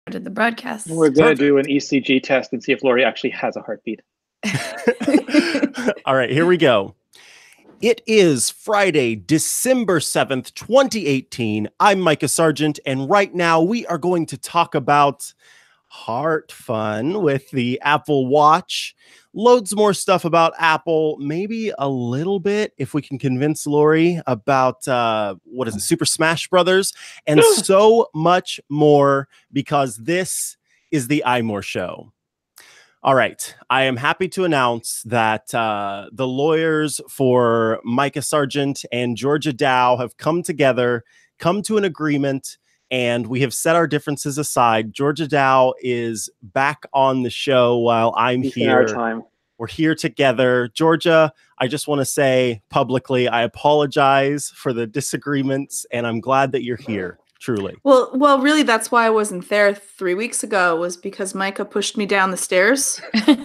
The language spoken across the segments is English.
did the broadcast. We're going to do an ECG test and see if Lori actually has a heartbeat. All right, here we go. It is Friday, December 7th, 2018. I'm Micah Sargent, and right now we are going to talk about heart fun with the Apple Watch. Loads more stuff about Apple, maybe a little bit, if we can convince Lori about, Super Smash Brothers, and so much more, because this is the iMore Show. All right. I am happy to announce that the lawyers for Micah Sargent and Georgia Dow have come together, come to an agreement, and we have set our differences aside. Georgia Dow is back on the show while I'm here. We're here together. Georgia, I just want to say publicly, I apologize for the disagreements, and I'm glad that you're here. Truly. Well, really, that's why I wasn't there 3 weeks ago, was because Micah pushed me down the stairs. So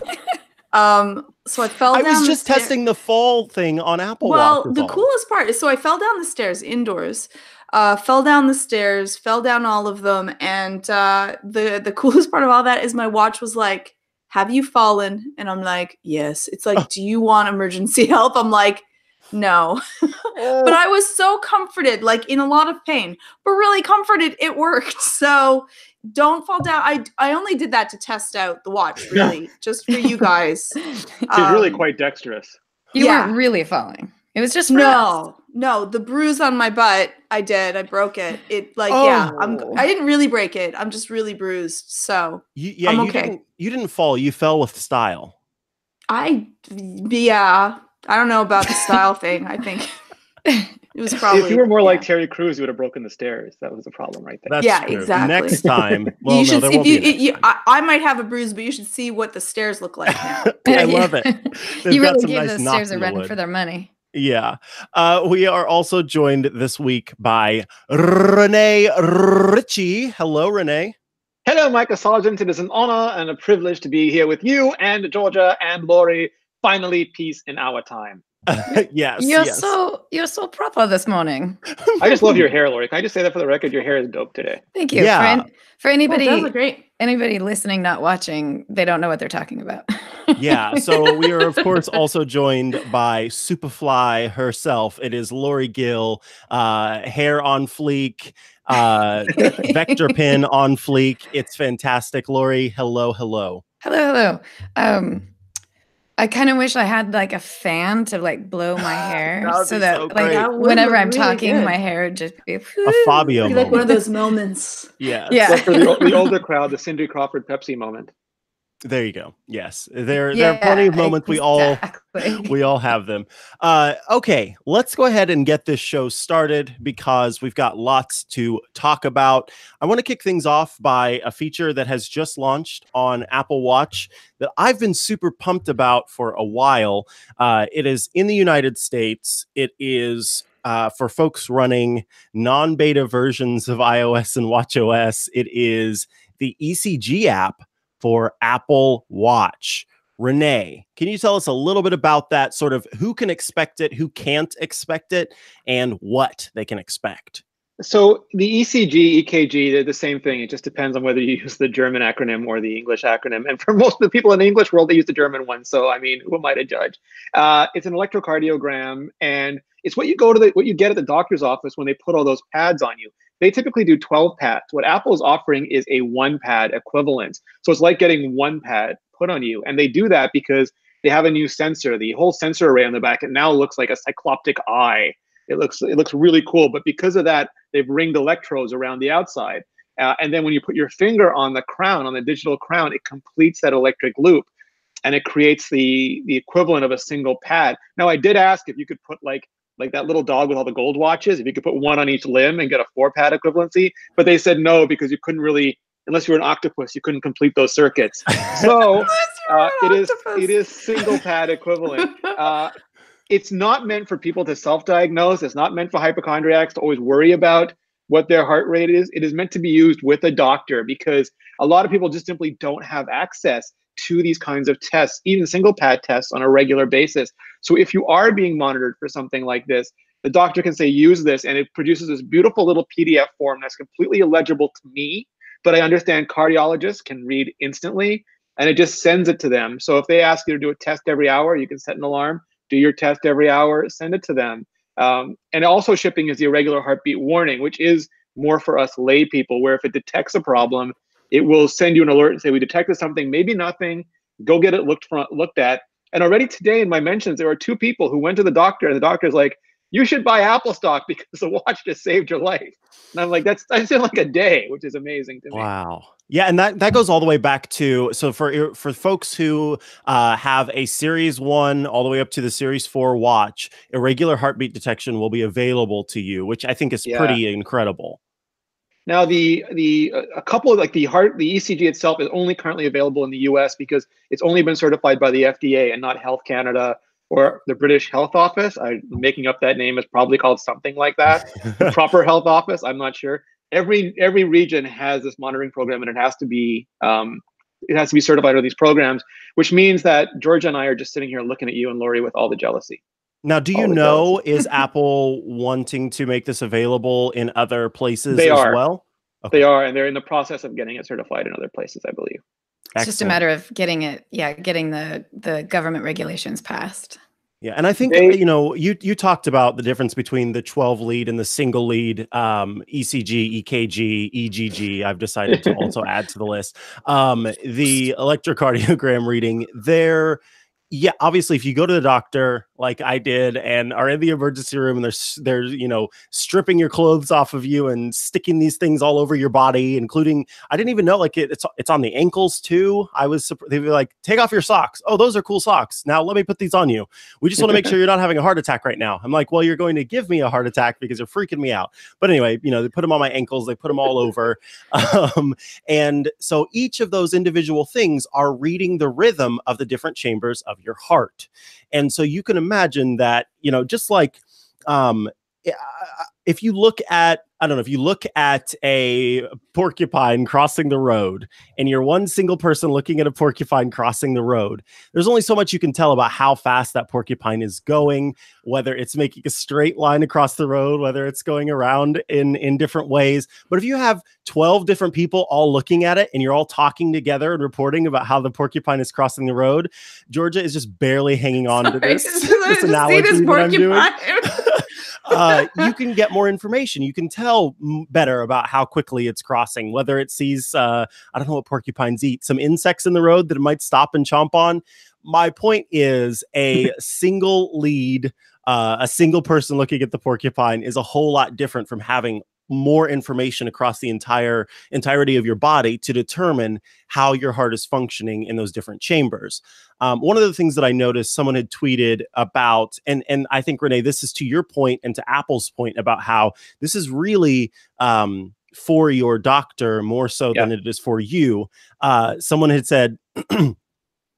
I fell down. I was just testing the fall thing on Apple Watch. Well, the coolest part is, so I fell down the stairs indoors, fell down the stairs, fell down all of them. And the coolest part of all that is my watch was like, "Have you fallen?" And I'm like, "Yes." It's like, "Do you want emergency help?" I'm like, "No." But I was so comforted, like in a lot of pain, but really comforted. It worked. So don't fall down. I only did that to test out the watch, really, just for you guys. She's really quite dexterous. You weren't really falling. It was just no. The bruise on my butt, I did. I broke it. I didn't really break it. I'm just really bruised. So I'm okay. You didn't fall. You fell with style. I don't know about the style thing. I think it was probably. If you were more like Terry Crews, you would have broken the stairs. That was the problem right there. That's true. Exactly. Next time, well, you should, no, there won't be I might have a bruise, but you should see what the stairs look like now. I love it. You really gave those stairs a run for their money. Yeah. We are also joined this week by Renee Ritchie. Hello, Renee. Hello, Micah Sargent. It is an honor and a privilege to be here with you and Georgia and Lori. Finally, peace in our time. Yes. You're so proper this morning. I just love your hair, Lori. Can I just say that for the record? Your hair is dope today. Thank you. Yeah. For anybody, great. Anybody listening, not watching, they don't know what they're talking about. Yeah. So we are, of course, also joined by Superfly herself. It is Lori Gill, hair on fleek, vector pin on fleek. It's fantastic. Lori, hello. Hello. I kind of wish I had like a fan to like blow my hair so that whenever I'm talking, my hair would just be a Fabio moment. Like one of those moments. Yeah. Like for the older crowd, the Cindy Crawford Pepsi moment. There you go. Yes, there are plenty of moments. Exactly. we all have them. Okay, let's go ahead and get this show started because we've got lots to talk about. I want to kick things off by a feature that has just launched on Apple Watch that I've been super pumped about for a while. It is in the United States. It is for folks running non-beta versions of iOS and watchOS. It is the ECG app for Apple Watch. Renee, can you tell us a little bit about that, sort of who can expect it, who can't expect it, and what they can expect? So the EKG, they're the same thing. It just depends on whether you use the German acronym or the English acronym. And for most of the people in the English world, they use the German one. So, I mean, who am I to judge? It's an electrocardiogram, and it's what you get at the doctor's office when they put all those pads on you. They typically do 12 pads. What Apple is offering is a 1-pad equivalent. So it's like getting 1 pad put on you. And they do that because they have a new sensor. The whole sensor array on the back, it now looks like a cycloptic eye. It looks really cool. But because of that, they've ringed electrodes around the outside. And then when you put your finger on the crown, on the digital crown, it completes that electric loop. And it creates the equivalent of a single pad. Now, I did ask if you could put like that little dog with all the gold watches, if you could put one on each limb and get a 4-pad equivalency, but they said no, because you couldn't really, unless you were an octopus, you couldn't complete those circuits. So it is single pad equivalent. It's not meant for people to self-diagnose. It's not meant for hypochondriacs to always worry about what their heart rate is. It is meant to be used with a doctor because a lot of people just simply don't have access to these kinds of tests, even single pad tests on a regular basis. So if you are being monitored for something like this, the doctor can say, use this, and it produces this beautiful little PDF form that's completely illegible to me, but I understand cardiologists can read instantly, and it just sends it to them. So if they ask you to do a test every hour, you can set an alarm, do your test every hour, send it to them. And also shipping is the irregular heartbeat warning, which is more for us lay people, where if it detects a problem, it will send you an alert and say, we detected something, maybe nothing, go get it looked at. And already today in my mentions, there are 2 people who went to the doctor, and the doctor's like, you should buy Apple stock because the watch just saved your life. And I'm like, that's in like a day, which is amazing to me. Wow. Yeah, and that goes all the way back to, so for folks who have a Series 1 all the way up to the Series 4 watch, irregular heartbeat detection will be available to you, which I think is pretty incredible. Now, a couple of the ECG itself is only currently available in the US because it's only been certified by the FDA and not Health Canada or the British Health Office. I'm making up that name. It's probably called something like that. The proper health office, I'm not sure. Every region has this monitoring program, and it has to be certified under these programs, which means that Georgia and I are just sitting here looking at you and Lori with all the jealousy. Now, do you know, is Apple wanting to make this available in other places as well? Okay. They are, and they're in the process of getting it certified in other places, I believe. It's just a matter of getting it, getting the government regulations passed. Yeah, and I think, you talked about the difference between the 12 lead and the single lead ECG, EKG, EGG. I've decided to also add to the list. The electrocardiogram reading there. Yeah, obviously, if you go to the doctor like I did and are in the emergency room and they're stripping your clothes off of you and sticking these things all over your body, including, I didn't even know, like it's on the ankles too. They were like, take off your socks. Oh, those are cool socks. Now let me put these on you. We just want to make sure you're not having a heart attack right now. I'm like, well, you're going to give me a heart attack because you're freaking me out. But anyway, they put them on my ankles. They put them all over. And so each of those individual things are reading the rhythm of the different chambers of your heart. And so you can imagine that, just like if you look at, if you look at a porcupine crossing the road and you're one single person looking at a porcupine crossing the road, there's only so much you can tell about how fast that porcupine is going, whether it's making a straight line across the road, whether it's going around in different ways. But if you have 12 different people all looking at it and you're all talking together and reporting about how the porcupine is crossing the road, Georgia is just barely hanging on to this analogy that I'm doing. You can get more information. You can tell better about how quickly it's crossing, whether it sees, I don't know what porcupines eat, some insects in the road that it might stop and chomp on. My point is a single lead, a single person looking at the porcupine is a whole lot different from having more information across the entirety of your body to determine how your heart is functioning in those different chambers. One of the things that I noticed someone had tweeted about, and I think, Renee, this is to your point and to Apple's point about how this is really for your doctor more so than it is for you. Someone had said,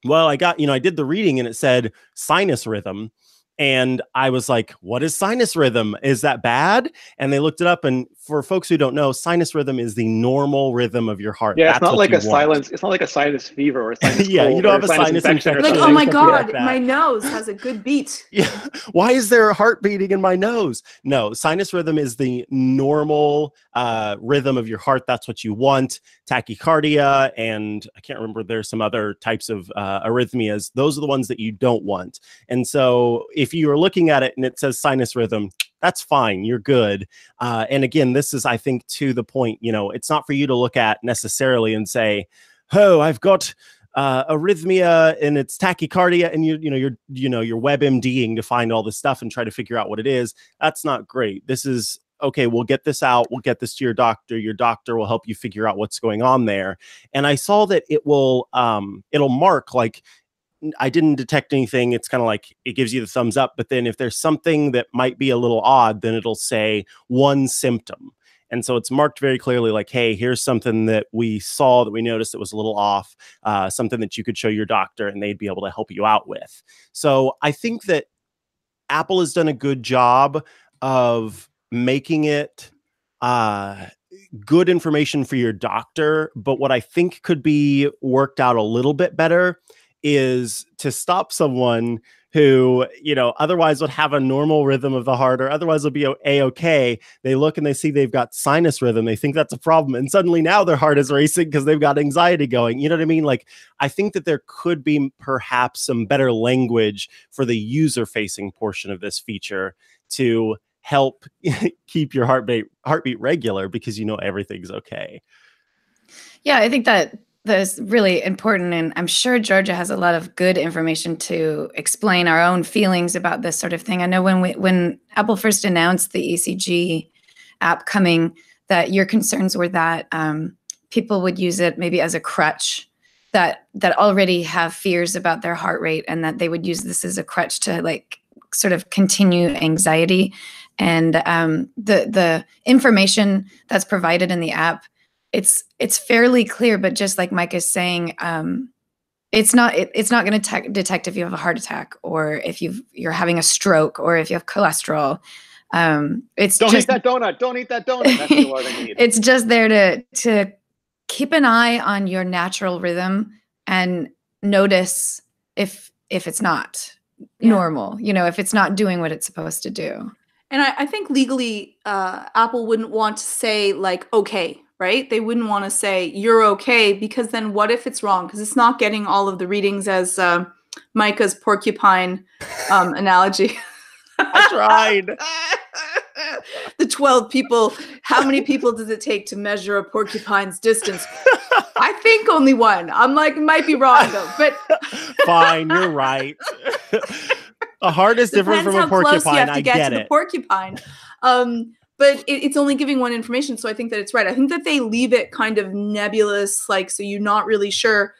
well, I did the reading and it said sinus rhythm. And I was like, what is sinus rhythm? Is that bad? And they looked it up. And for folks who don't know, sinus rhythm is the normal rhythm of your heart. Yeah, it's not like it's not like a sinus fever or a sinus yeah, you don't have a sinus infection. Like, oh my God, my nose has a good beat. Yeah. Why is there a heart beating in my nose? No, sinus rhythm is the normal rhythm of your heart. That's what you want. Tachycardia, and I can't remember, there's some other types of arrhythmias. Those are the ones that you don't want. And so if you are looking at it and it says sinus rhythm, that's fine. You're good. And again, this is, I think, to the point, it's not for you to look at necessarily and say, oh, I've got arrhythmia and it's tachycardia, and you're WebMDing to find all this stuff and try to figure out what it is. That's not great. This is, okay, we'll get this out. We'll get this to your doctor. Your doctor will help you figure out what's going on there. And I saw that it will, it'll mark like, I didn't detect anything. It's kind of like it gives you the thumbs up. But then if there's something that might be a little odd, then it'll say one symptom. And so it's marked very clearly like, hey, here's something that we saw that we noticed that was a little off, something that you could show your doctor and they'd be able to help you out with. So I think that Apple has done a good job of making it good information for your doctor. But what I think could be worked out a little bit better is to stop someone who, otherwise would have a normal rhythm of the heart or otherwise will be a-okay. They look and they see they've got sinus rhythm. They think that's a problem. And suddenly now their heart is racing because they've got anxiety going. You know what I mean? Like, I think that there could be perhaps some better language for the user-facing portion of this feature to help keep your heartbeat regular because everything's okay. Yeah, I think that's really important. And I'm sure Georgia has a lot of good information to explain our own feelings about this sort of thing. I know when Apple first announced the ECG app coming, that your concerns were that people would use it maybe as a crutch, that already have fears about their heart rate, and that they would use this as a crutch to like sort of continue anxiety. And the information that's provided in the app, it's fairly clear, but just like Mike is saying, it's not going to detect if you have a heart attack or if you're having a stroke or if you have cholesterol. Don't eat that donut. Don't eat that donut. That's the word I need. It's just there to keep an eye on your natural rhythm and notice if it's not normal. If it's not doing what it's supposed to do. And I think legally, Apple wouldn't want to say like, okay, right? They wouldn't want to say you're okay, because then what if it's wrong? Because it's not getting all of the readings, as Micah's porcupine analogy. I tried. The 12 people, how many people does it take to measure a porcupine's distance? I think only one. I'm like, it might be wrong though, but fine, you're right. A heart is different from a porcupine. Close you have to get to the porcupine. But it's only giving one information. So I think that it's right. I think that they leave it kind of nebulous, like, so you're not really sure,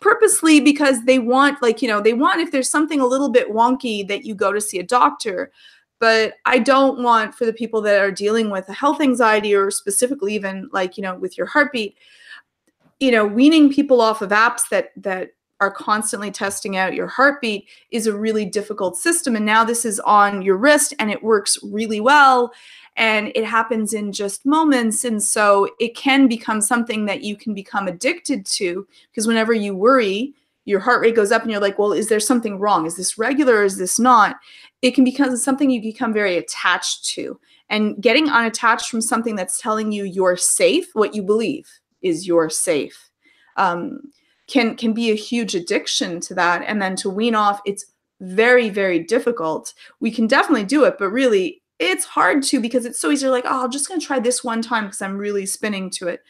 purposely, because they want, they want, if there's something a little bit wonky, that you go to see a doctor. But I don't want, for the people that are dealing with a health anxiety, or specifically even with your heartbeat, weaning people off of apps that are constantly testing out your heartbeat is a really difficult system. And now this is on your wrist and it works really well. And it happens in just moments. And so it can become something that you can become addicted to, because whenever you worry, your heart rate goes up and you're like, well, is there something wrong? Is this regular or is this not? It can become something you become very attached to. And getting unattached from something that's telling you you're safe, what you believe is you're safe, can be a huge addiction to that. And then to wean off, it's very, very difficult. We can definitely do it, but really, it's hard to, because it's so easy. Like, oh, I'm just going to try this one time because I'm really spinning to it.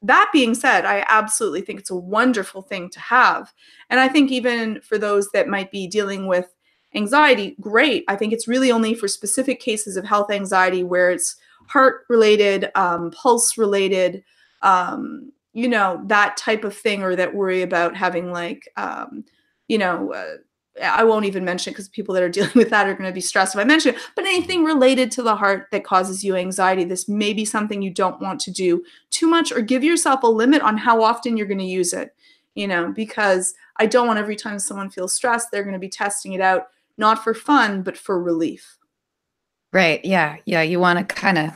That being said, I absolutely think it's a wonderful thing to have. And I think even for those that might be dealing with anxiety, great. I think it's really only for specific cases of health anxiety where it's heart related, pulse related, that type of thing, or that worry about having I won't even mention it because people that are dealing with that are going to be stressed if I mention it, but anything related to the heart that causes you anxiety, this may be something you don't want to do too much, or give yourself a limit on how often you're going to use it, because I don't want every time someone feels stressed, they're going to be testing it out, not for fun, but for relief. Right. Yeah. Yeah. You want to kind of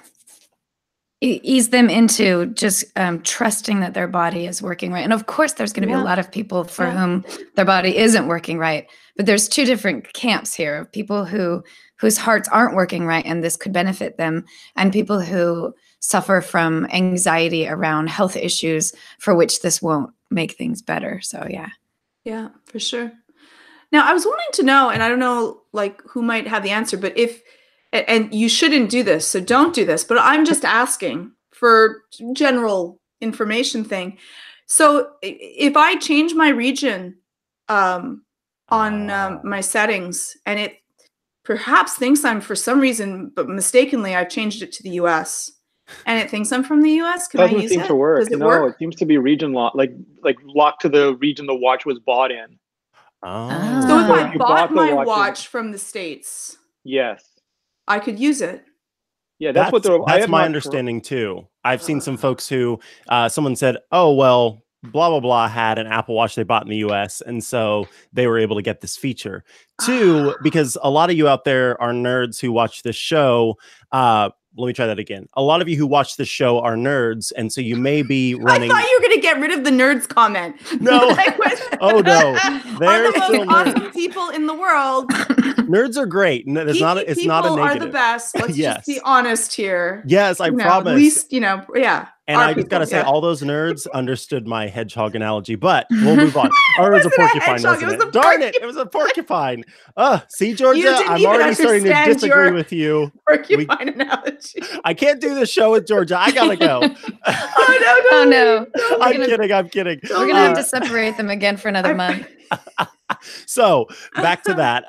ease them into just trusting that their body is working right. And of course, there's going to be a lot of people for whom their body isn't working right. But there's two different camps here of people whose hearts aren't working right, and this could benefit them, and people who suffer from anxiety around health issues for which this won't make things better. So, yeah. Yeah, for sure. Now, I was wanting to know, and I don't know who might have the answer, but and you shouldn't do this, so don't do this, but I'm just asking for general information thing. So if I change my region on my settings, and it perhaps thinks I'm, for some reason, but mistakenly, I've changed it to the US, and it thinks I'm from the US, can I use it? Doesn't seem to work. Does it work? It seems to be region locked, like locked to the region the watch was bought in. Oh. So if I bought my watch from the States, yes, I could use it. Yeah, that's my understanding too. I've seen some folks who someone said, oh, well, blah, blah, blah had an Apple Watch they bought in the US. And so they were able to get this feature. Two, because a lot of you out there are nerds who watch this show. let me try that again. A lot of you who watch the show are nerds, and so you may be running. I thought you were going to get rid of the nerds comment. No. Oh no. They're They're the still most nerds. awesome people in the world. Nerds are great. No, it's not a People are negative. the best. Let's Yes. just be honest here. Yes, I promise. At least, yeah. And I just got to say, all those nerds understood my hedgehog analogy, but we'll move on. Or it was a porcupine, wasn't it? Darn it, it was a porcupine. See, Georgia, I'm already starting to disagree with you. Porcupine analogy. I can't do the show with Georgia. I got to go. Oh, no. I'm kidding. We're going to have to separate them again for another month. So back to that.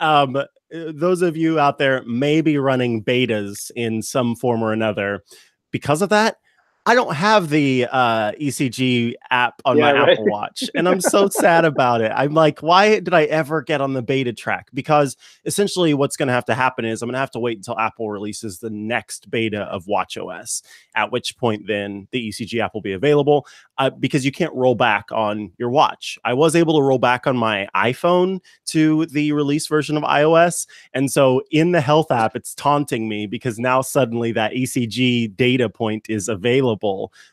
Those of you out there may be running betas in some form or another. Because of that, I don't have the ECG app on my Apple Watch, and I'm so sad about it. I'm like, why did I ever get on the beta track? Because essentially what's going to have to happen is I'm going to have to wait until Apple releases the next beta of watchOS, at which point then the ECG app will be available, because you can't roll back on your watch. I was able to roll back on my iPhone to the release version of iOS, and so in the health app, it's taunting me because now suddenly that ECG data point is available,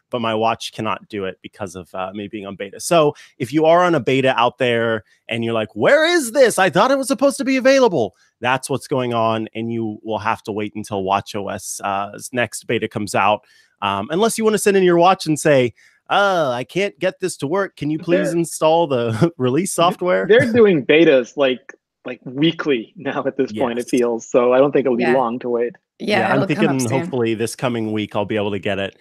but my watch cannot do it because of me being on beta. So if you are on a beta out there and you're like, where is this? I thought it was supposed to be available. That's what's going on. And you will have to wait until watchOS's next beta comes out. Unless you want to send in your watch and say, I can't get this to work. Can you please install the release software? They're doing betas like weekly now at this point, it feels. So I don't think it'll be long to wait. Yeah, I'm thinking hopefully this coming week I'll be able to get it,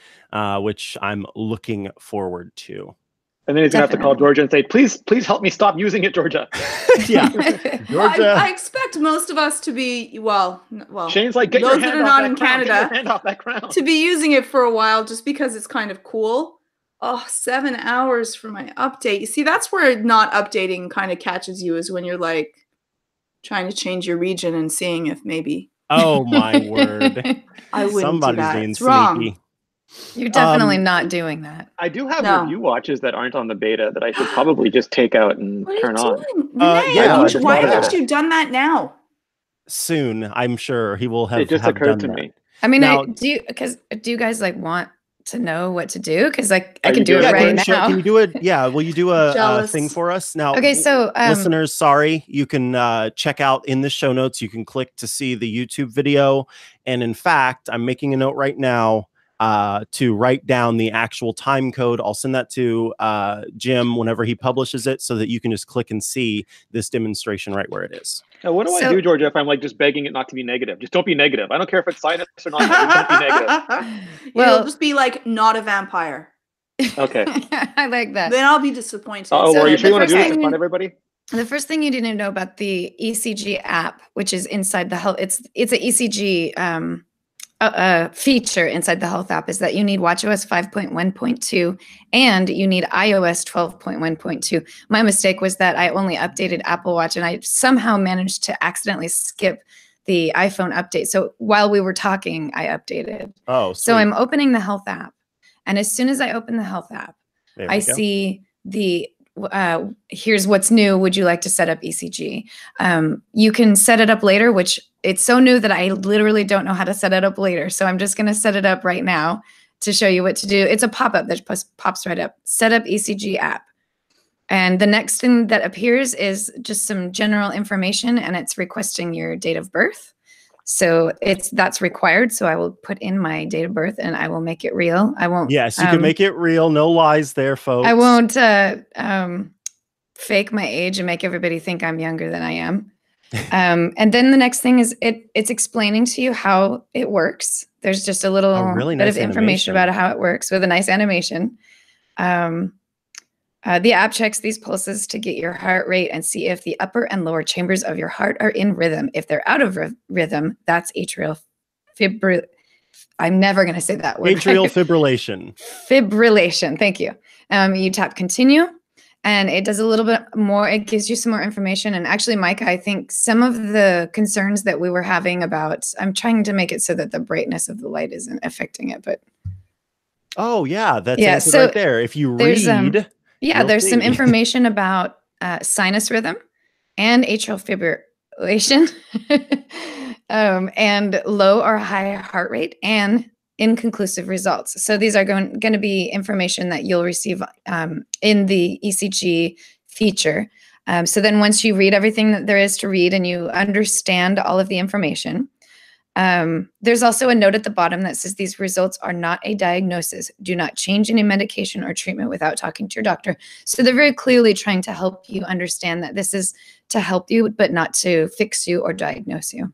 which I'm looking forward to. And then he's gonna have to call Georgia and say, please help me stop using it, Georgia. Yeah, Georgia. I expect most of us to be well. Shane's like, get those your that hand are off not that in crown. Canada Get your hand off that crown. to be using it for a while, just because it's kind of cool. 7 hours for my update. You see, that's where not updating kind of catches you, is when you're like trying to change your region and seeing if maybe. Oh my word! I wouldn't Somebody's do that. being It's sneaky. wrong. You're definitely not doing that. I do have review watches that aren't on the beta that I should probably just take out and turn on. Renee, why haven't you done that now? Soon, I'm sure he will have. It just occurred to me. I mean, do you guys like want to know what to do? Because like I can do it right now. Can you do it? Yeah, will you do a thing for us now? Okay, so listeners, sorry, you can check out in the show notes. You can click to see the YouTube video, and in fact, I'm making a note right now to write down the actual time code. I'll send that to Jim whenever he publishes it, so that you can just click and see this demonstration right where it is. Now, what do I do, Georgia, if I'm like just begging it not to be negative? Just don't be negative. I don't care if it's sinus or not. Don't be negative. Well, you'll just be like, not a vampire. Okay. I like that. Then I'll be disappointed. Oh, are you sure you want to do this in front of everybody? The first thing you didn't know about the ECG app, which is inside the health, it's an ECG feature inside the health app, is that you need watchOS 5.1.2 and you need iOS 12.1.2. My mistake was that I only updated Apple Watch, and I somehow managed to accidentally skip the iPhone update. So while we were talking, I updated. Oh, so I'm opening the health app, and as soon as I open the health app, I see the here's what's new. Would you like to set up ECG? You can set it up later, which it's so new that I literally don't know how to set it up later. So I'm just going to set it up right now to show you what to do. It's a pop-up that pops right up. Set up ECG app. And the next thing that appears is just some general information, and it's requesting your date of birth. So that's required. So I will put in my date of birth and I will make it real. I won't. Yes, you can make it real. No lies there, folks. I won't fake my age and make everybody think I'm younger than I am. And then the next thing is it's explaining to you how it works. There's just a little bit of information about how it works with a nice animation. The app checks these pulses to get your heart rate and see if the upper and lower chambers of your heart are in rhythm. If they're out of rhythm, that's atrial fibrillation. I'm never going to say that word. Atrial fibrillation. Fibrillation. Thank you. You tap continue, and it does a little bit more. It gives you some more information. And actually, Micah, I think some of the concerns that we were having about, I'm trying to make it so that the brightness of the light isn't affecting it, but. Oh, yeah. That's so right there. If you read. There's some information about sinus rhythm and atrial fibrillation. and low or high heart rate, and inconclusive results. So these are going to be information that you'll receive in the ECG feature. So then once you read everything that there is to read and you understand all of the information, there's also a note at the bottom that says these results are not a diagnosis. Do not change any medication or treatment without talking to your doctor. So they're very clearly trying to help you understand that this is to help you, but not to fix you or diagnose you.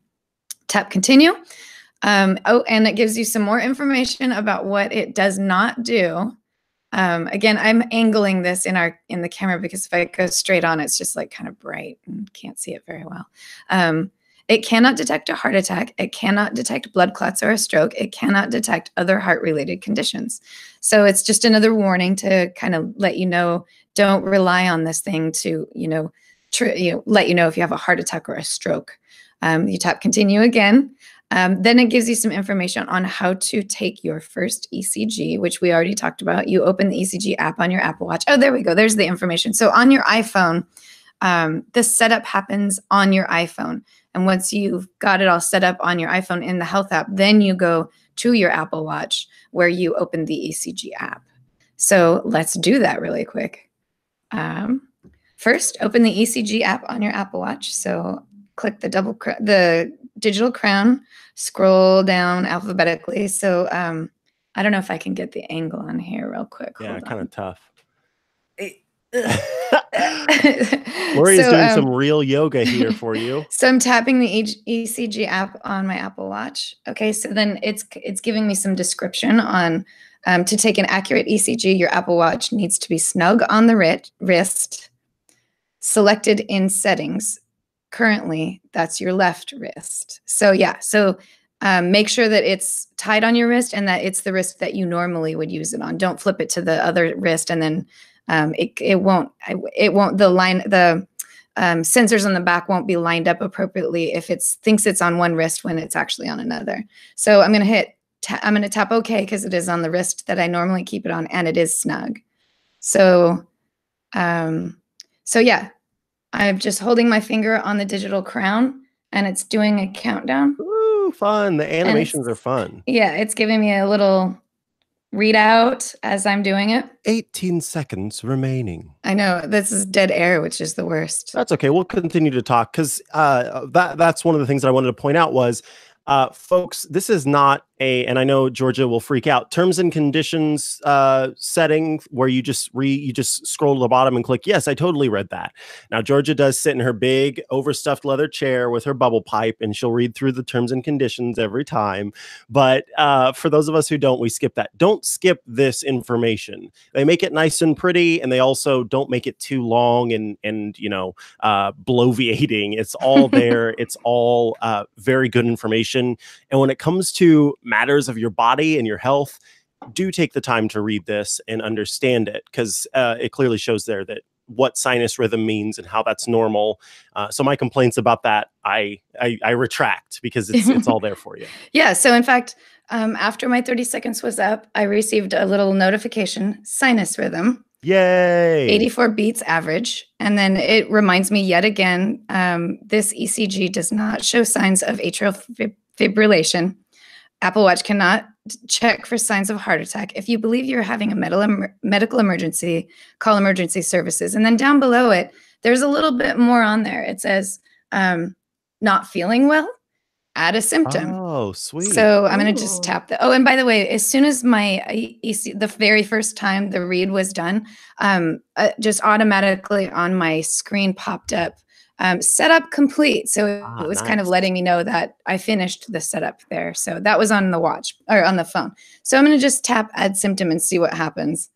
Tap continue. Oh, and it gives you some more information about what it does not do. Again, I'm angling this in the camera because if I go straight on, it's just like kind of bright and can't see it very well. It cannot detect a heart attack. It cannot detect blood clots or a stroke. It cannot detect other heart-related conditions. So it's just another warning to kind of let you know, don't rely on this thing to, let you know if you have a heart attack or a stroke. You tap continue again. Then it gives you some information on how to take your first ECG, which we already talked about. You open the ECG app on your Apple Watch. Oh, there we go. There's the information. So on your iPhone, the setup happens on your iPhone. And once you've got it all set up on your iPhone in the health app, then you go to your Apple Watch where you open the ECG app. So let's do that really quick. First, open the ECG app on your Apple Watch. So click the digital crown, scroll down alphabetically. So I don't know if I can get the angle on here real quick. Yeah, kind of tough. Lori is doing some real yoga here for you. So I'm tapping the ECG app on my Apple Watch. Okay, so then it's giving me some description on to take an accurate ECG, your Apple Watch needs to be snug on the wrist, selected in settings. Currently, that's your left wrist. So yeah, so make sure that it's tied on your wrist and that it's the wrist that you normally would use it on. Don't flip it to the other wrist and then it won't the sensors on the back won't be lined up appropriately if it thinks it's on one wrist when it's actually on another. So I'm going to tap OK because it is on the wrist that I normally keep it on and it is snug. So, yeah, I'm just holding my finger on the digital crown and it's doing a countdown. Ooh, fun. The animations are fun. Yeah, it's giving me a little readout as I'm doing it. 18 seconds remaining. I know this is dead air, which is the worst. That's okay. We'll continue to talk because that's one of the things that I wanted to point out was, folks, this is not and I know Georgia will freak out, terms and conditions setting where you just scroll to the bottom and click, yes, I totally read that. Now, Georgia does sit in her big overstuffed leather chair with her bubble pipe and she'll read through the terms and conditions every time. But for those of us who don't, we skip that. Don't skip this information. They make it nice and pretty and they also don't make it too long and bloviating. It's all there. It's all very good information. And when it comes to matters of your body and your health, do take the time to read this and understand it because it clearly shows there that what sinus rhythm means and how that's normal. So my complaints about that, I retract because it's all there for you. Yeah. So in fact, after my 30 seconds was up, I received a little notification, sinus rhythm. Yay. 84 beats average. And then it reminds me yet again, this ECG does not show signs of atrial fibrillation. Apple Watch cannot check for signs of heart attack. If you believe you're having a medical emergency, call emergency services. And then down below it, there's a little bit more on there. It says, not feeling well, add a symptom. Oh, sweet. So I'm going to just tap the, and by the way, as soon as my the very first time the read was done, just automatically on my screen popped up, setup complete. So it was kind of letting me know that I finished the setup there. So that was on the watch or on the phone. So I'm going to just tap add symptom and see what happens.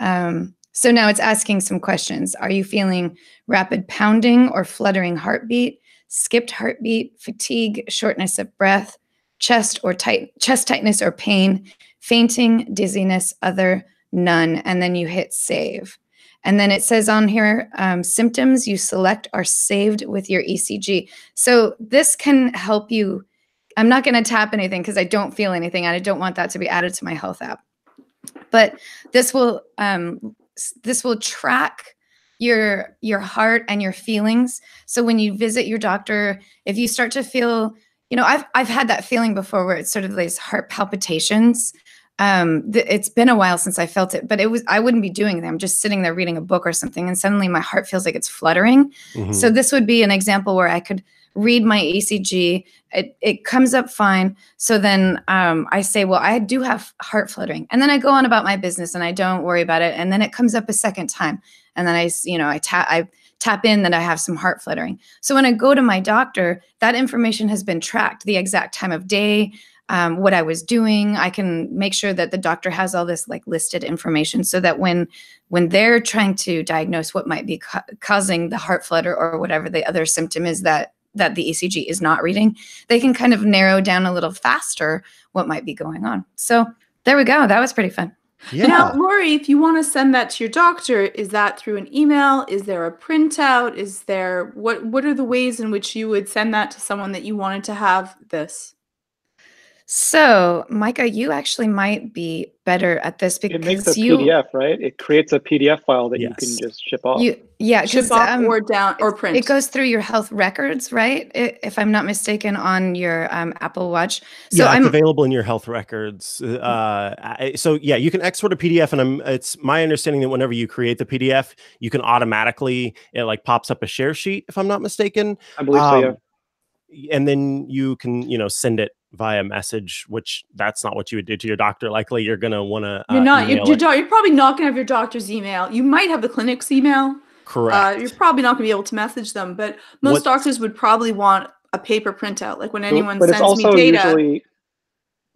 So now it's asking some questions. Are you feeling rapid pounding or fluttering heartbeat, skipped heartbeat, fatigue, shortness of breath, chest tightness or pain, fainting, dizziness, other, none. And then you hit save. And then it says on here, symptoms you select are saved with your ECG. So this can help you. I'm not going to tap anything because I don't feel anything and I don't want that to be added to my health app. But this will track your heart and your feelings. So when you visit your doctor, if you start to feel I've had that feeling before where it's sort of these heart palpitations. It's been a while since I felt it, but I wouldn't be doing them. I'm just sitting there reading a book or something, and suddenly my heart feels like it's fluttering. So this would be an example where I could read my ECG. It comes up fine. So then I say, well, I do have heart fluttering, and then I go on about my business and I don't worry about it. And then it comes up a second time, and then I tap in that I have some heart fluttering. So when I go to my doctor, that information has been tracked, the exact time of day, what I was doing. I can make sure that the doctor has all this like listed information, so that when they're trying to diagnose what might be causing the heart flutter or whatever the other symptom is that the ECG is not reading, they can kind of narrow down a little faster what might be going on. So there we go. That was pretty fun. Yeah. Now, Lori, if you want to send that to your doctor, is that through an email? Is there a printout? Is there what are the ways in which you would send that to someone that you wanted to have this? So, Micah, you actually might be better at this because it makes a PDF, right? It creates a PDF file that you can Yes. just ship off. Ship off or down or print. It goes through your health records, right? If I'm not mistaken, on your Apple Watch. So yeah, it's available in your health records. So yeah, you can export a PDF, and it's my understanding that whenever you create the PDF, you can automatically, it like pops up a share sheet, if I'm not mistaken. I believe so, yeah. And then you can, send it via message, which that's not what you would do to your doctor. Likely you're going to want to you're probably not going to have your doctor's email. You might have the clinic's email. Correct. You're probably not going to be able to message them, but most doctors would probably want a paper printout. Like when anyone sends me data. Sorry,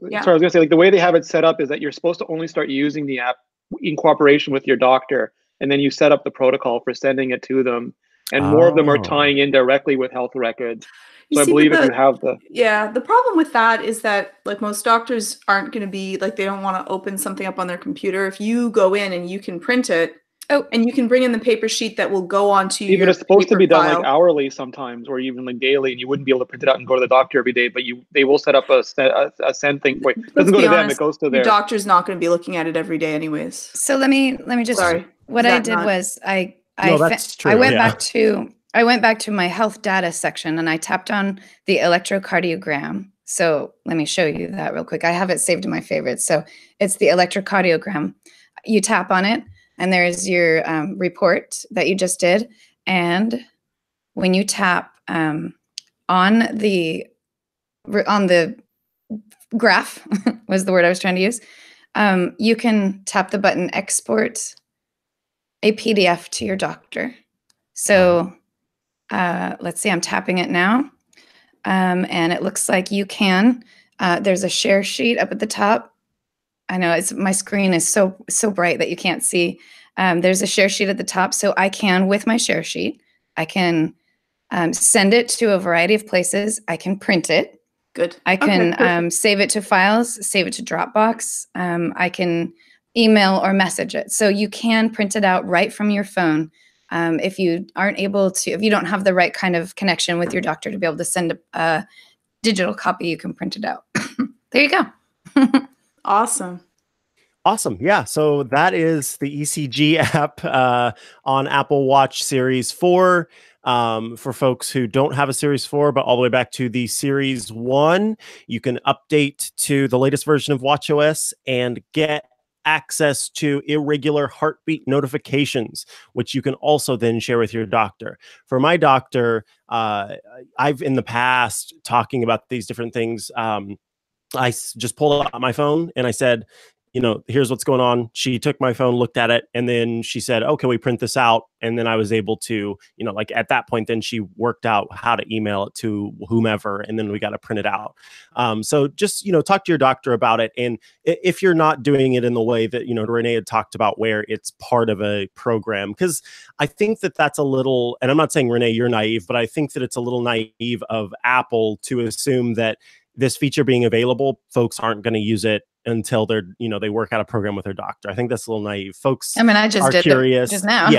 I was going to say, like the way they have it set up is that you're supposed to only start using the app in cooperation with your doctor, and then you set up the protocol for sending it to them. And more of them are tying in directly with health records. So I believe if you have the problem with that is that like most doctors aren't going to be like, they don't want to open something up on their computer. If you go in and you can print it, and you can bring in the paper sheet that will go onto your even it's supposed to be done file. like hourly sometimes, or even like daily, and you wouldn't be able to print it out and go to the doctor every day, but they will set up a send thing for you. It doesn't go to them, it goes to their doctor's not going to be looking at it every day anyways. So let me just what I did was I went back to my health data section, and I tapped on the electrocardiogram. So let me show you that real quick. I have it saved in my favorites. So it's the electrocardiogram. You tap on it, and there's your report that you just did. And when you tap on the graph was the word I was trying to use, you can tap the button export a PDF to your doctor. So let's see, I'm tapping it now. And it looks like you can. There's a share sheet up at the top. I know my screen is so bright that you can't see. There's a share sheet at the top. So I can, with my share sheet, I can send it to a variety of places. I can print it. Good. I can save it to files, save it to Dropbox. I can email or message it. So you can print it out right from your phone. If you don't have the right kind of connection with your doctor to be able to send a digital copy, you can print it out. There you go. Awesome. Yeah. So that is the ECG app on Apple Watch Series 4. For folks who don't have a Series 4, but all the way back to the Series 1, you can update to the latest version of watchOS and get access to irregular heartbeat notifications, which you can also then share with your doctor. For my doctor, I've in the past talking about these different things. I just pulled out my phone and I said, here's what's going on. She took my phone, looked at it, and then she said, oh, can we print this out? And then I was able to, like at that point, then she worked out how to email it to whomever, and then we got to print it out. So just, talk to your doctor about it. And if you're not doing it in the way that, Renee had talked about, where it's part of a program, because I think that that's a little, and I'm not saying, Renee, you're naive, but I think that it's a little naive of Apple to assume that this feature being available, folks aren't going to use it until they're, they work out a program with their doctor. I think that's a little naive. Folks I just did curious. Just now.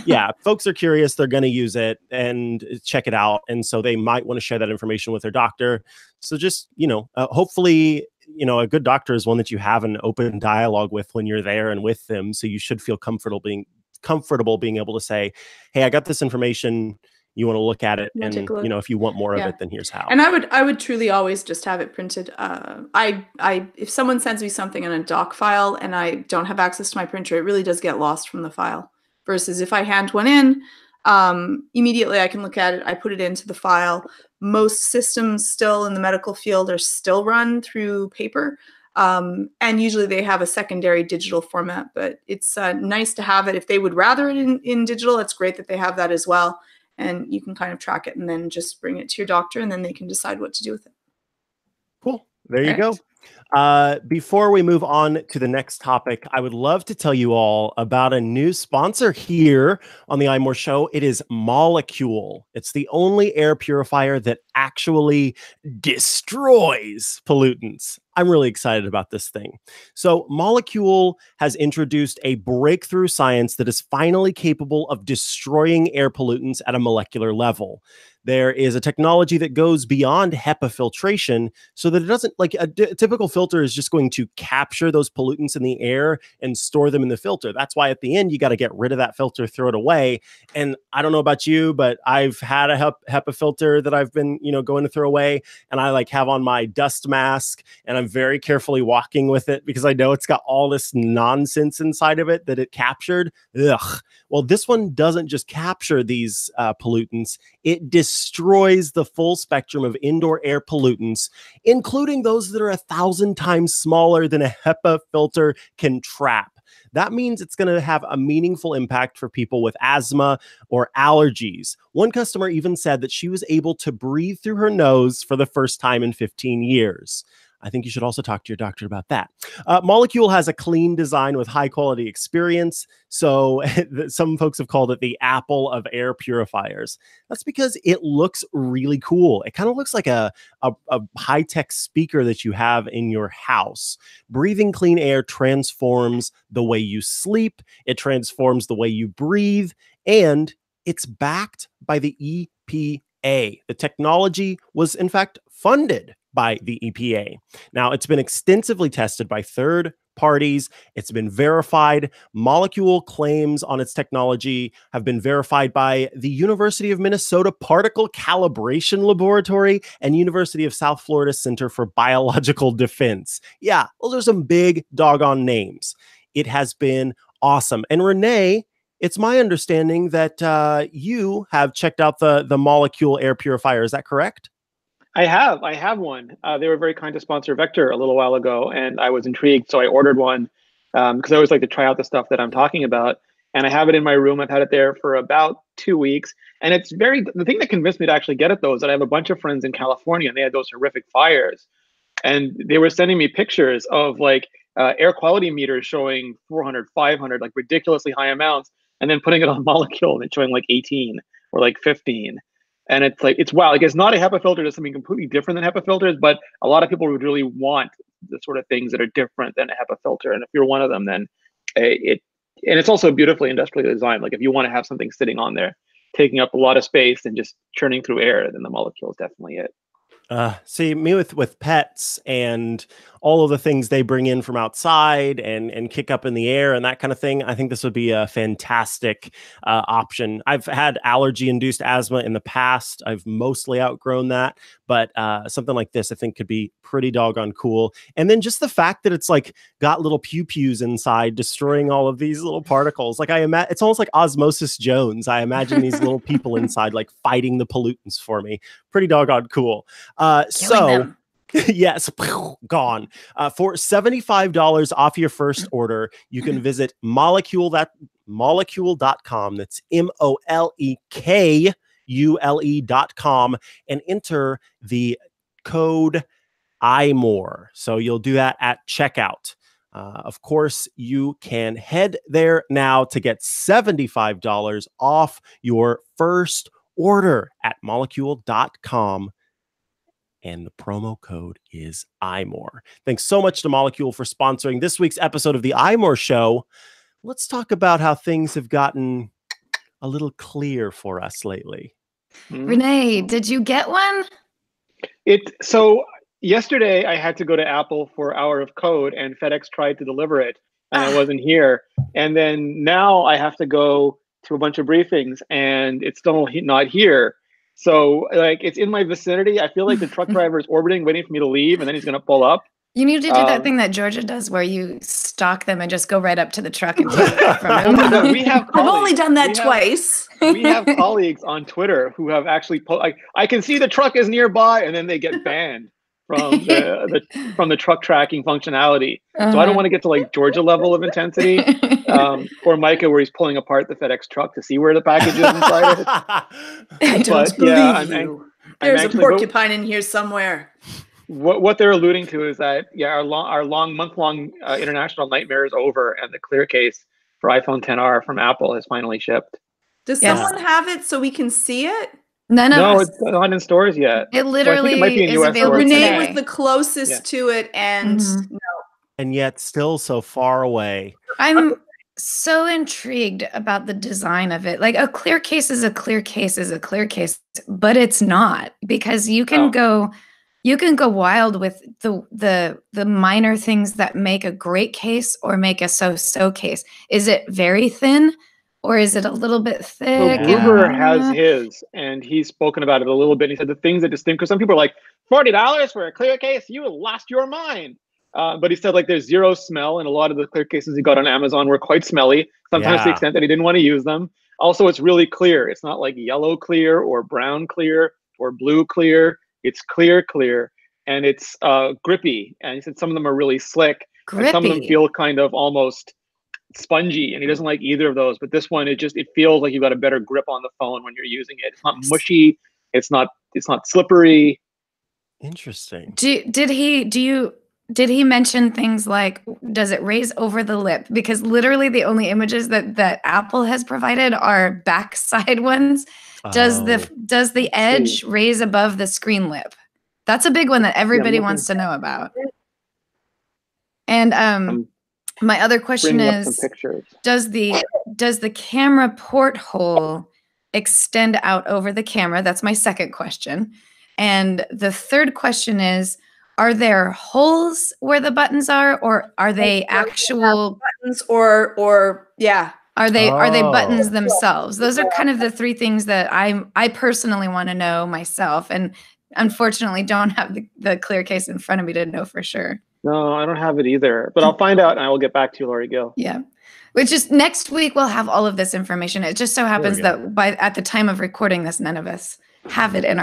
Yeah. Folks are curious. They're going to use it and check it out. And so they might want to share that information with their doctor. So just, hopefully, a good doctor is one that you have an open dialogue with when you're there and with them. So you should feel comfortable being able to say, hey, I got this information. you want to look at it, You wanna and take a look? if you want more of Yeah. it, then here's how. And I would truly always just have it printed. If someone sends me something in a doc file and I don't have access to my printer, it really does get lost from the file. Versus if I hand one in, immediately I can look at it. I put it into the file. Most systems still in the medical field are still run through paper. And usually they have a secondary digital format, but it's nice to have it. If they would rather it in digital, it's great that they have that as well. And you can kind of track it and then just bring it to your doctor and then they can decide what to do with it. Cool. There you Correct. go. Before we move on to the next topic, I would love to tell you all about a new sponsor here on the iMore Show. It is Molecule. It's the only air purifier that actually destroys pollutants. I'm really excited about this thing. So Molecule has introduced a breakthrough science that is finally capable of destroying air pollutants at a molecular level. There is a technology that goes beyond HEPA filtration so that it doesn't, like a typical filter is just going to capture those pollutants in the air and store them in the filter. That's why at the end, you got to get rid of that filter, throw it away. And I don't know about you, but I've had a HEPA filter that I've been, going to throw away, and I have on my dust mask, and I'm very carefully walking with it because I know it's got all this nonsense inside of it that it captured. Ugh. Well, this one doesn't just capture these pollutants. It destroys the full spectrum of indoor air pollutants, including those that are 1,000 times smaller than a HEPA filter can trap. That means it's going to have a meaningful impact for people with asthma or allergies. One customer even said that she was able to breathe through her nose for the first time in 15 years. I think you should also talk to your doctor about that. Molecule has a clean design with high quality experience. So some folks have called it the Apple of air purifiers. That's because it looks really cool. It kind of looks like a high-tech speaker that you have in your house. Breathing clean air transforms the way you sleep. It transforms the way you breathe. And it's backed by the EPA. The technology was, in fact, funded by the EPA. Now, it's been extensively tested by third parties. It's been verified. Molecule claims on its technology have been verified by the University of Minnesota Particle Calibration Laboratory and University of South Florida Center for Biological Defense. Yeah, those are some big doggone names. It has been awesome. And Renee, it's my understanding that you have checked out the Molecule air purifier. Is that correct? I have one. They were very kind to sponsor Vector a little while ago, and I was intrigued, so I ordered one because I always like to try out the stuff that I'm talking about. And I have it in my room. I've had it there for about 2 weeks, and the thing that convinced me to actually get it though is that I have a bunch of friends in California, and they had those horrific fires, and they were sending me pictures of air quality meters showing 400, 500, like ridiculously high amounts, and then putting it on Molecule and it's showing like 18 or like 15. And it's wow. It's not a HEPA filter, it's something completely different than HEPA filters, but a lot of people would really want the sort of things that are different than a HEPA filter. And if you're one of them, then it's also beautifully industrially designed. Like if you want to have something sitting on there, taking up a lot of space and just churning through air, then the Molecule is definitely it. See, me with pets and all of the things they bring in from outside and kick up in the air and that kind of thing, I think this would be a fantastic option. I've had allergy-induced asthma in the past. I've mostly outgrown that, but something like this I think could be pretty doggone cool. And then just the fact that it's got little pew-pews inside destroying all of these little particles. It's almost like Osmosis Jones. I imagine these little people inside fighting the pollutants for me. Pretty doggone cool. Them. Yes, gone. For $75 off your first order, you can visit molecule.com. That's MOLEKULE.com and enter the code iMore. So you'll do that at checkout. Of course, you can head there now to get $75 off your first order at molecule.com. And the promo code is iMore. Thanks so much to Molecule for sponsoring this week's episode of the iMore Show. Let's talk about how things have gotten a little clear for us lately. Renee, did you get one? So yesterday I had to go to Apple for Hour of Code, and FedEx tried to deliver it, and I wasn't here. And then now I have to go to a bunch of briefings, and it's still not here. So like it's in my vicinity. I feel like the truck driver is orbiting, waiting for me to leave, and then he's going to pull up. You need to do that thing that Georgia does where you stalk them and just go right up to the truck and take it from them. No, we have I've only done that twice. We have colleagues on Twitter who have actually like, I can see the truck is nearby, and then they get banned from the truck tracking functionality. So I don't want to get to like Georgia level of intensity, or Micah where he's pulling apart the FedEx truck to see where the package is inside it. I don't believe you. There's a porcupine in here somewhere. What they're alluding to is that our month-long international nightmare is over, and the clear case for iPhone XR from Apple has finally shipped. Does someone have it so we can see it? No, it's not in stores yet. It literally so it might be in is US available stores. today. Renee was the closest to it, and no. And yet still so far away. I'm so intrigued about the design of it. Like a clear case is a clear case is a clear case, but it's not, because you can go wild with the minor things that make a great case or make a so-so case. Is it very thin or is it a little bit thick? So Gruber has his, and he's spoken about it a little bit. He said the things that distinct, because some people are like, $40 for a clear case? You lost your mind. But he said like there's zero smell, and a lot of the clear cases he got on Amazon were quite smelly, sometimes to the extent that he didn't want to use them. Also, it's really clear. It's not like yellow clear or brown clear or blue clear. It's clear, and it's grippy. And he said some of them are really slick, and some of them feel kind of almost spongy, and he doesn't like either of those. But this one, it feels like you've got a better grip on the phone when you're using it. It's not mushy. It's not slippery. Interesting. Did he mention things like, does it raise over the lip? Because literally the only images that Apple has provided are backside ones. Does the edge raise above the screen lip? That's a big one that everybody wants to know about. And my other question is, does the camera porthole extend out over the camera? That's my second question. And the third question is, are there holes where the buttons are, or are they actual buttons, or are they buttons themselves? Those are kind of the three things that I personally want to know myself, and unfortunately don't have the clear case in front of me to know for sure. No, I don't have it either, but I'll find out and I will get back to you, Lori Gill. Yeah. Which is next week we'll have all of this information. It just so happens that at the time of recording this, none of us have it in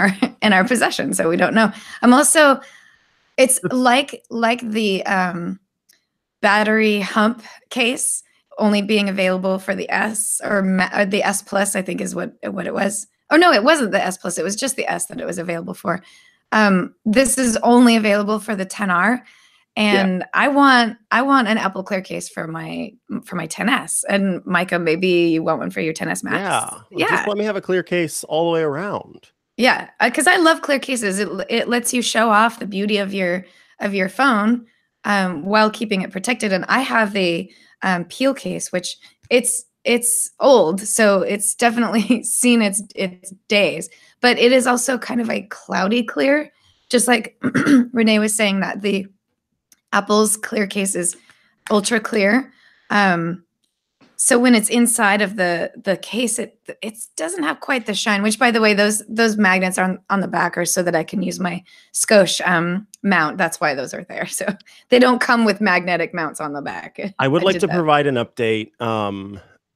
our possession, so we don't know. I'm also, it's like the battery hump case only being available for the S or the S Plus, I think is what it was. Oh no, it wasn't the S Plus. It was just the S that it was available for. This is only available for the XR. And I want an Apple Clear case for my XS. And Micah, maybe you want one for your XS Max. Yeah. Just let me have a clear case all the way around. Yeah, because I love clear cases. It lets you show off the beauty of your phone while keeping it protected. And I have the Peel case, which it's old, so it's definitely seen its days. But it is also kind of a cloudy clear, just like Renee was saying that the Apple's clear case is ultra clear. So when it's inside of the case, it doesn't have quite the shine, which, by the way, those magnets on the back are so that I can use my Scotch mount. That's why those are there. So they don't come with magnetic mounts on the back. I would like to provide an update.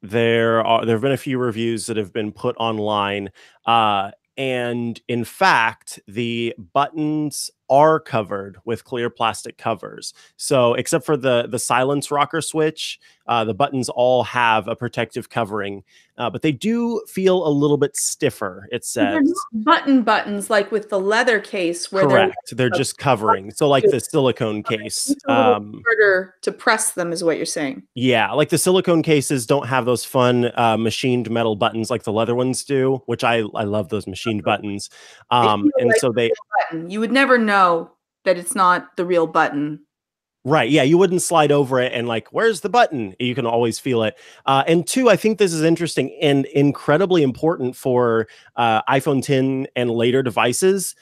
There have been a few reviews that have been put online. And in fact, the buttons are covered with clear plastic covers. So except for the silence rocker switch, the buttons all have a protective covering, but they do feel a little bit stiffer, it says. Buttons like with the leather case. Where correct. They're just covering. So like the silicone case. Harder to press them is what you're saying. Yeah, like the silicone cases don't have those fun machined metal buttons like the leather ones do, which I love those machined buttons. And like so you would never know that it's not the real button. Right. Yeah. You wouldn't slide over it and like, where's the button? You can always feel it. And two, I think this is interesting and incredibly important for iPhone 10 and later devices.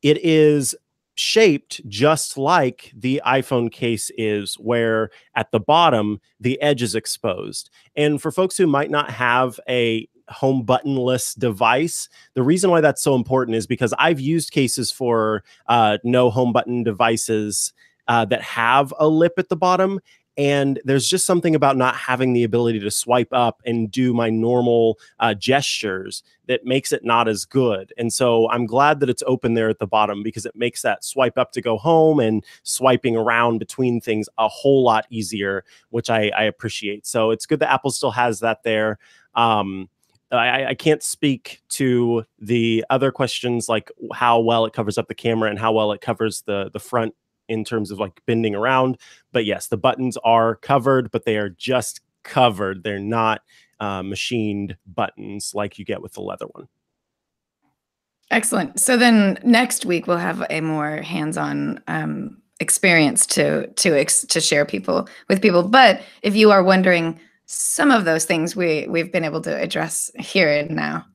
It is shaped just like the iPhone case is, where at the bottom, the edge is exposed. And for folks who might not have a home buttonless device, the reason why that's so important is because I've used cases for no home button devices that have a lip at the bottom. And there's just something about not having the ability to swipe up and do my normal gestures that makes it not as good. And so I'm glad that it's open there at the bottom, because it makes that swipe up to go home and swiping around between things a whole lot easier, which I appreciate. So it's good that Apple still has that there. I can't speak to the other questions, like how well it covers up the camera and how well it covers the front in terms of like bending around. But yes, the buttons are covered, but they are just covered. They're not machined buttons like you get with the leather one. Excellent. So then next week we'll have a more hands-on experience to share with people. But if you are wondering, some of those things we've been able to address here and now.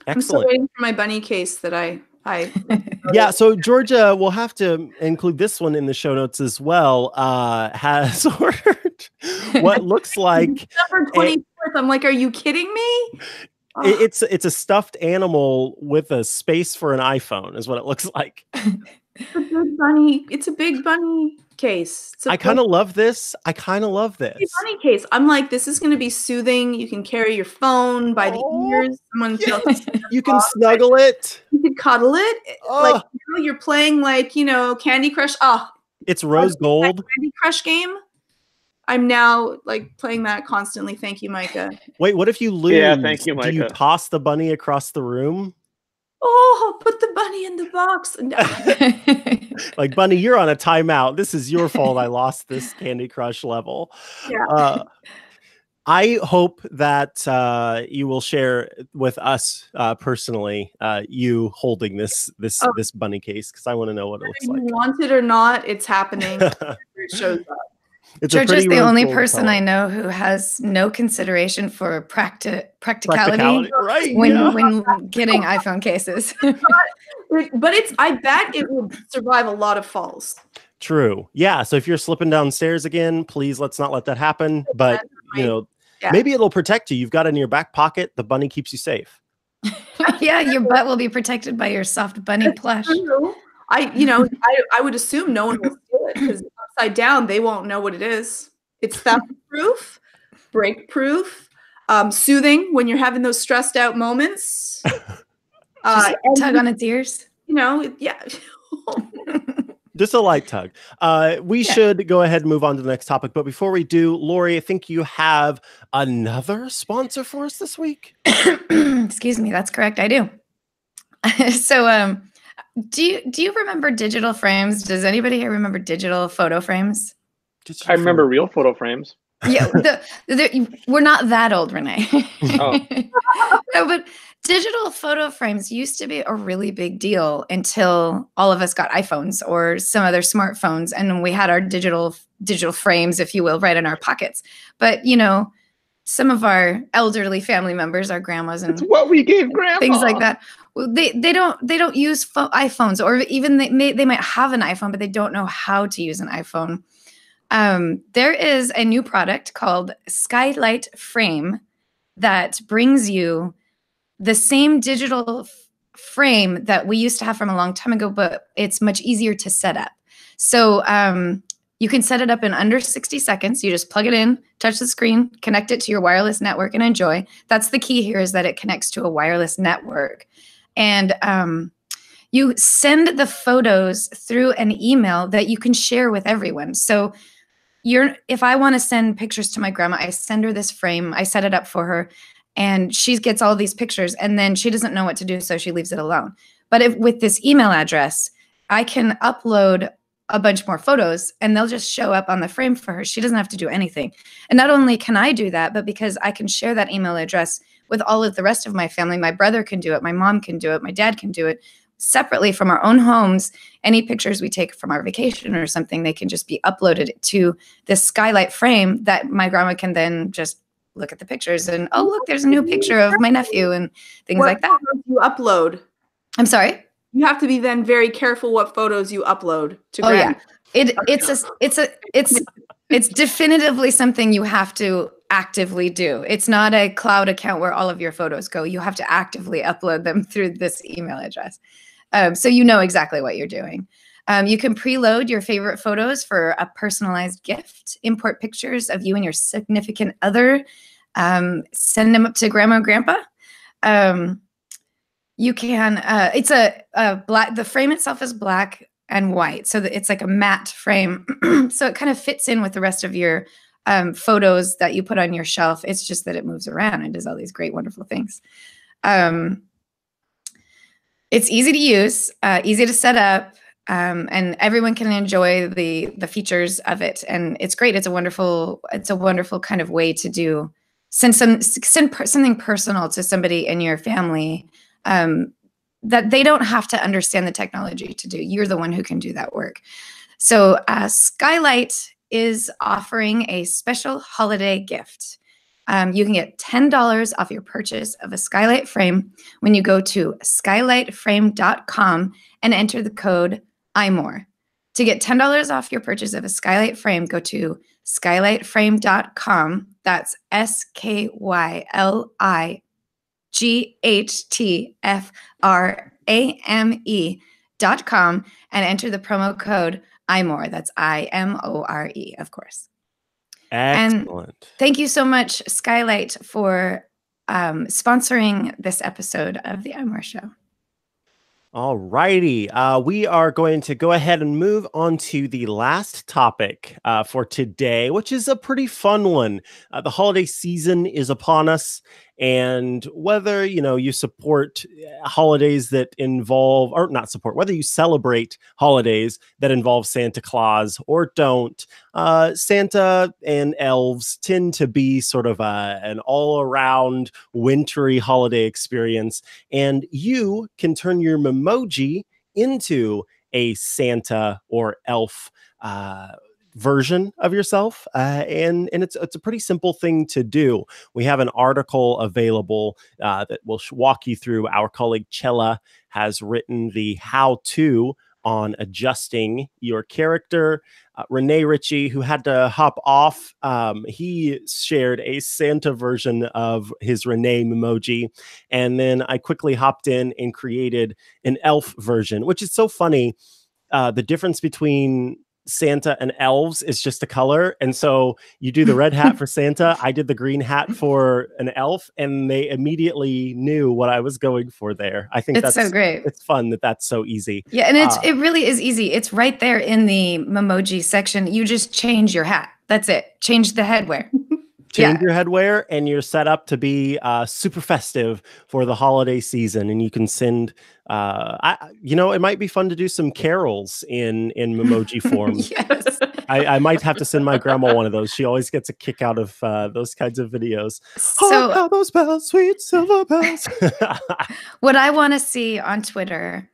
Excellent. I'm still waiting for my bunny case that I yeah, so Georgia, we'll have to include this one in the show notes as well. Has ordered what looks like December 24th. I'm like, are you kidding me? It's a stuffed animal with a space for an iPhone, is what it looks like. It's a big bunny. It's a big bunny case. I kind of love this. Bunny case. I'm like, this is going to be soothing. You can carry your phone by the ears. You can snuggle it. You can cuddle it. Like, you're playing like, Candy Crush. It's rose gold. Candy Crush game. I'm now like playing that constantly. Thank you, Micah. Wait, what if you lose? Yeah, thank you, Micah. Do you toss the bunny across the room? Oh, put the bunny in the box. Like, bunny, you're on a timeout. This is your fault. I lost this Candy Crush level. Yeah. I hope that you will share with us personally, you holding this bunny case, because I want to know what it looks like. You want it or not, it's happening. It shows up. Georgia's the only person I know who has no consideration for practicality right, when getting iPhone cases. But I bet it will survive a lot of falls. True. Yeah. So if you're slipping downstairs again, please let's not let that happen. But maybe it'll protect you. You've got it in your back pocket. The bunny keeps you safe. Yeah, your butt will be protected by your soft bunny plush. I would assume no one will steal it, because upside down, they won't know what it is. It's theft proof, break proof, soothing when you're having those stressed out moments. Tug on its ears. Yeah. Just a light tug. We should go ahead and move on to the next topic. But before we do, Lori, I think you have another sponsor for us this week. Excuse me. That's correct. I do. So, do you remember digital frames? Does anybody here remember digital photo frames? I remember real photo frames. Yeah, we're not that old, Renee. Oh. No, but digital photo frames used to be a really big deal until all of us got iPhones or some other smartphones, and we had our digital frames, if you will, right in our pockets. But some of our elderly family members, our grandmas, and it's what we gave grandma, things like that. Well, they don't use iPhones, or even they might have an iPhone, but they don't know how to use an iPhone. There is a new product called Skylight Frame that brings you the same digital frame that we used to have from a long time ago, but it's much easier to set up. So you can set it up in under 60 seconds. You just plug it in, touch the screen, connect it to your wireless network, and enjoy. That's the key here, is that it connects to a wireless network. And you send the photos through an email that you can share with everyone. So if I want to send pictures to my grandma, I send her this frame, I set it up for her, and she gets all these pictures, and then she doesn't know what to do, so she leaves it alone. But with this email address, I can upload a bunch more photos, and they'll just show up on the frame for her. She doesn't have to do anything. And not only can I do that, but because I can share that email address with all of the rest of my family, my brother can do it, my mom can do it, my dad can do it, separately from our own homes. Any pictures we take from our vacation or something, they can just be uploaded to this Skylight frame that my grandma can then just look at the pictures and, oh, look, there's a new picture of my nephew and things like that. You upload. I'm sorry? You have to be then very careful what photos you upload to Oh Grammy. yeah, it's definitively something you have to actively do. It's not a cloud account where all of your photos go. You have to actively upload them through this email address. So you know exactly what you're doing. You can preload your favorite photos for a personalized gift, import pictures of you and your significant other, send them up to grandma and grandpa. You can, it's a black, the frame itself is black and white. So it's like a matte frame. So it kind of fits in with the rest of your photos that you put on your shelf. It's just that it moves around and does all these great, wonderful things. It's easy to use, easy to set up, and everyone can enjoy the features of it. And it's great. It's a wonderful kind of way to send something personal to somebody in your family that they don't have to understand the technology to do. You're the one who can do that work. So Skylight is offering a special holiday gift. You can get $10 off your purchase of a Skylight frame when you go to skylightframe.com and enter the code iMore. To get $10 off your purchase of a Skylight frame, go to skylightframe.com. That's skylightframe.com and enter the promo code iMore. That's IMORE, of course. Excellent. And thank you so much, Skylight, for sponsoring this episode of the iMore Show. All righty. We are going to go ahead and move on to the last topic for today, which is a pretty fun one. The holiday season is upon us. And whether, you support holidays that involve, or not support, whether you celebrate holidays that involve Santa Claus or don't, Santa and elves tend to be sort of an all-around wintry holiday experience. And you can turn your memoji into a Santa or elf version of yourself, and it's a pretty simple thing to do. We have an article available that will walk you through. Our colleague Chella has written the how-to on adjusting your character. Renee Ritchie, who had to hop off, he shared a Santa version of his Renee memoji, and then I quickly hopped in and created an elf version, which is so funny. The difference between Santa and elves is just a color. And so you do the red hat for Santa. I did the green hat for an elf, and they immediately knew what I was going for there. I think that's so great. It's fun that's so easy. Yeah. And it really is easy. It's right there in the memoji section. You just change your hat. That's it. Change the headwear. Change your headwear, and you're set up to be super festive for the holiday season. And you can send, it might be fun to do some carols in memoji form. Yes. I might have to send my grandma one of those. She always gets a kick out of those kinds of videos. So, how those bells, sweet silver bells. What I want to see on Twitter,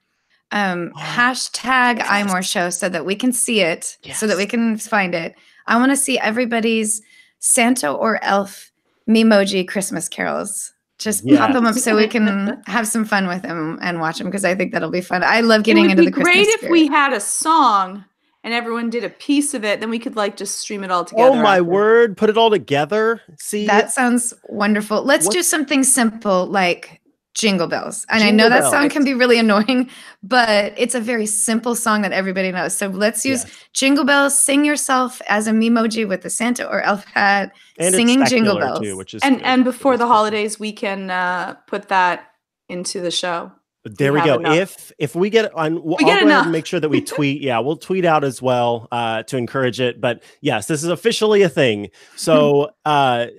hashtag iMore Show, so that we can see it, so that we can find it. I want to see everybody's Santa or elf memoji Christmas carols. Just pop them up so we can have some fun with them and watch them, because I think that'll be fun. I love getting into the Christmas spirit. It would be great if we had a song and everyone did a piece of it. Then we could just stream it all together. Oh my word! Put it all together. See, that sounds wonderful. Let's do something simple like Jingle Bells. And I know that song can be really annoying, but it's a very simple song that everybody knows. So let's use Jingle Bells, sing yourself as a memoji with the Santa or elf hat, and singing Jingle Bells. Too, which is and before the holidays, we can put that into the show. There we go. Enough. If we get on, I'll go ahead and make sure that we tweet. Yeah, we'll tweet out as well to encourage it. But yes, this is officially a thing. So how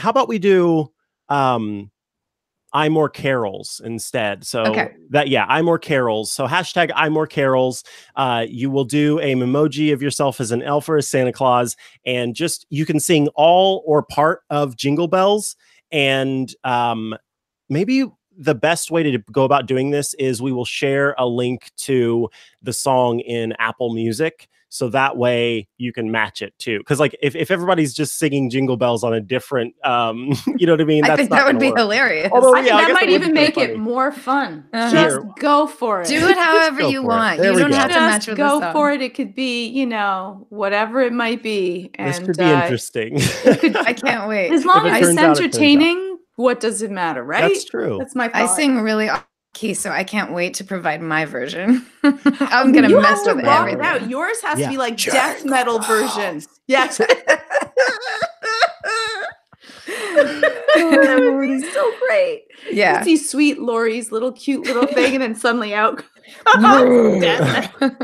about we do iMore carols instead. So iMore carols. So hashtag iMore carols. You will do a memoji of yourself as an elf or a Santa Claus, and you can sing all or part of Jingle Bells. And maybe the best way to go about doing this is we will share a link to the song in Apple Music. so that way you can match it too. Because like if everybody's just singing Jingle Bells on a different, you know what I mean? I think that would be work. hilarious. Although, I think I that guess might it would even be make kinda it funny. more fun. Uh-huh. Just Here. go for it. Do it however Go you for it. want. There You we don't go. have to Just match with the go song. for it. It could be, you know, whatever it might be. This And could be interesting. I can't wait. as long If it as it's turns out, it turns out. entertaining, what does it matter, right? That's true. That's my thought. I sing really off key, so I can't wait to provide my version. I'm gonna You mess have to with rock it everything. out. Yours has Yeah. to be like death metal version. Yes. That would be so great. Yeah. You see sweet Lori's little cute little thing and then suddenly out. Death metal.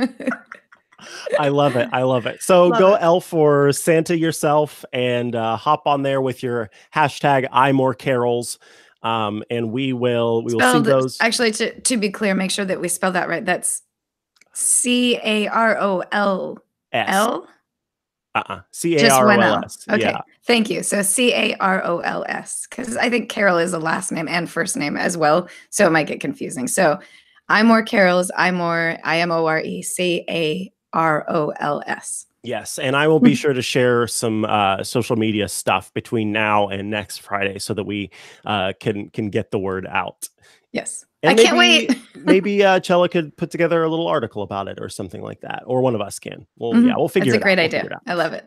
I love it. I love it. So Love go it. elf or Santa yourself and hop on there with your hashtag iMore carols. And we will see Spelled, those. actually, to be clear, make sure that we spell that right. That's CAROLL. S. Just one L. CAROLS. Okay. Yeah. Thank you. So CAROLS, because I think Carol is a last name and first name as well, so it might get confusing. So iMore carols, iMore, IMORE, CAROLS. Yes, and I will be sure to share some social media stuff between now and next Friday so that we can get the word out. Yes. And I can't wait. maybe Chella could put together a little article about it or something like that, or one of us can. Well, yeah, we'll figure it out. It's a great We'll figure idea. it out. I love it.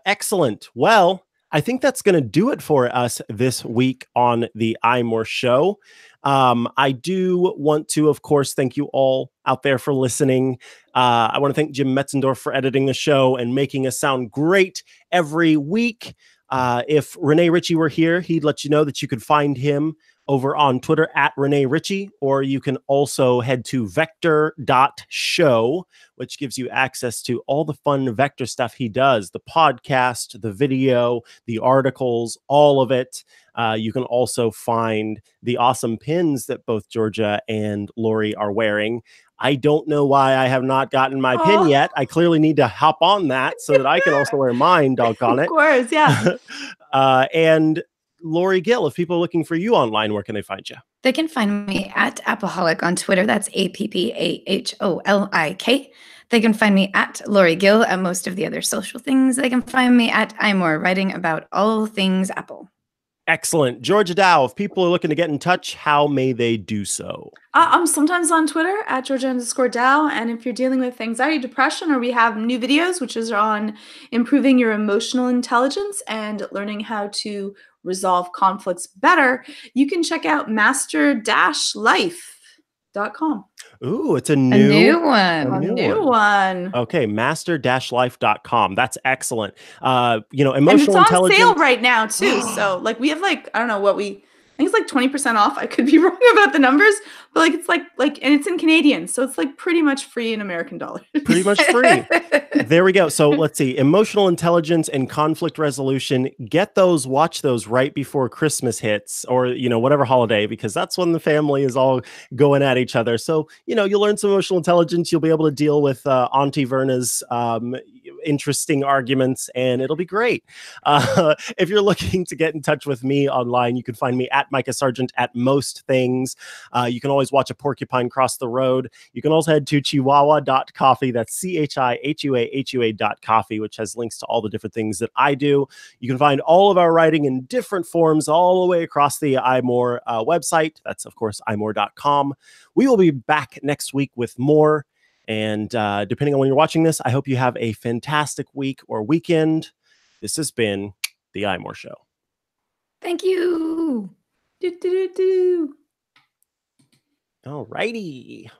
Excellent. Well, I think that's going to do it for us this week on the iMore Show. I do want to, of course, thank you all out there for listening. I want to thank Jim Metzendorf for editing the show and making us sound great every week. If Renee Ritchie were here, he'd let you know that you could find him over on Twitter at Renee Ritchie, or you can also head to vector.show, which gives you access to all the fun Vector stuff he does, the podcast, the video, the articles, all of it. You can also find the awesome pins that both Georgia and Lori are wearing. I don't know why I have not gotten my pin yet. I clearly need to hop on that so that I can also wear mine, doggone it. Of course, yeah. And Lori Gill, if people are looking for you online, where can they find you? They can find me at Appaholic on Twitter. That's APPAHOLIK. They can find me at Lori Gill at most of the other social things. They can find me at iMore, writing about all things Apple. Excellent. Georgia Dow, if people are looking to get in touch, how may they do so? I'm sometimes on Twitter at Georgia_Dow. And if you're dealing with anxiety, depression, or we have new videos, which is on improving your emotional intelligence and learning how to resolve conflicts better, you can check out master-life.com. Ooh, it's a A new one. A new one. Okay, master-life.com. That's excellent. Emotional And it's on intelligence. sale right now too. So like we have I don't know what I think it's like 20% off. I could be wrong about the numbers, but it's like and it's in Canadian, so it's like pretty much free in American dollars. Pretty much free. There we go. So let's see. Emotional intelligence and conflict resolution. Watch those right before Christmas hits, or whatever holiday, because that's when the family is all going at each other. So you'll learn some emotional intelligence. You'll be able to deal with Auntie Verna's interesting arguments, and it'll be great. If you're looking to get in touch with me online, you can find me at Micah Sargent at most things. You can always watch a porcupine cross the road. You can also head to chihuahua.coffee. That's CHIHUAHUA.coffee, which has links to all the different things that I do. You can find all of our writing in different forms all the way across the iMore website. That's, of course, imore.com. We will be back next week with more. And depending on when you're watching this, I hope you have a fantastic week or weekend. This has been the iMore Show. Thank you. Do, do, do, do. All righty.